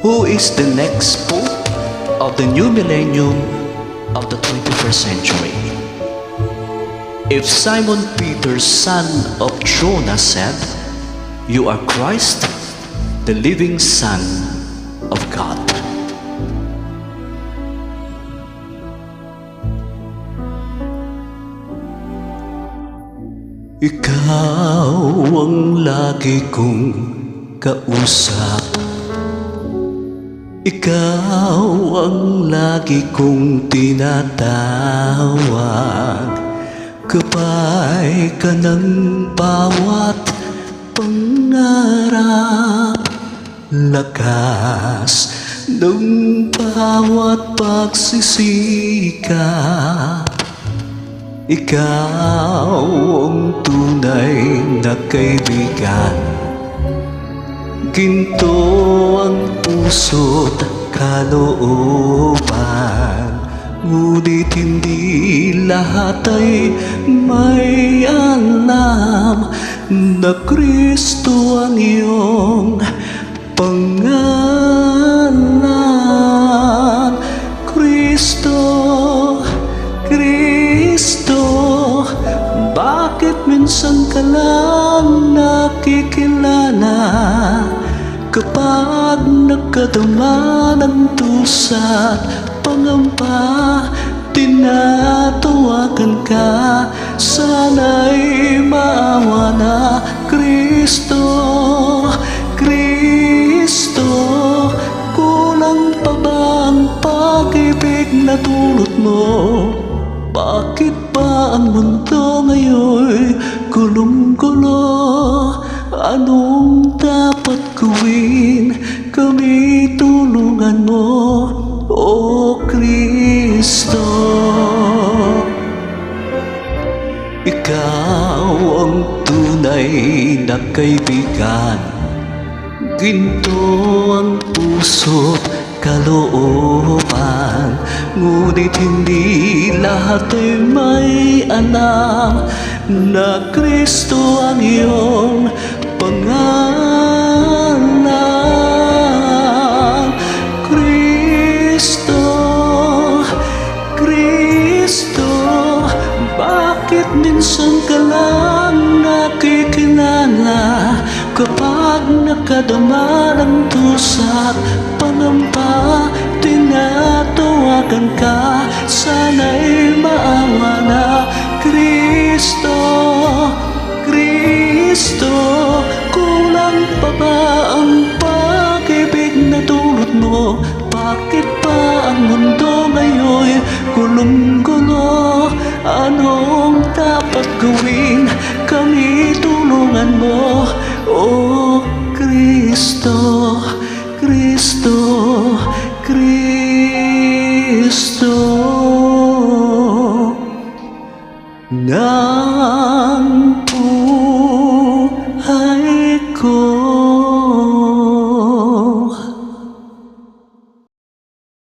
Who is the next Pope of the new millennium of the 21st century? If Simon Peter, son of Jonah, said, "You are Christ, the living Son of God." Ikaw ang lagi kong kausap, ikaw ang lagi kong tinatawag. Gabay ka ng bawat pangarap, lakas ng bawat pagsisikap. Ikaw ang tunay na kaibigan, ginto ang puso't kalooban. Ngunit hindi lahat ay may alam na Kristo ang iyong pangalan. Kristo, Kristo, bakit minsan ka lang nakikilala? Kapag nagkadama ng dusa't pangamba, tinatawagan ka, sana'y maawa na. Kristo, Kristo, kulang pa ba ang pag-ibig na dulot mo? Bakit ba ang mundo ngayon gulong-gulo? Anong dapat gawin? Kami tulungan mo, O Kristo. Ikaw ang tunay na kaibigan, ginto ang puso't kalooban. Ngunit hindi lahat ay may alam na Kristo ang iyong pangalan. Kristo, Kristo, bakit minsan ka lang nakikilala? Kapag nakadama ng dusa't pangamba, tinatawagan ka, sana'y maawa na. Kristo, Kristo, kulang pa ba ang pag-ibig na dulot mo? Bakit pa ang mundo ngayon gulong-gulo? Anong dapat gawin? Kami tulungan mo, O Kristo, Kristo, Kristo.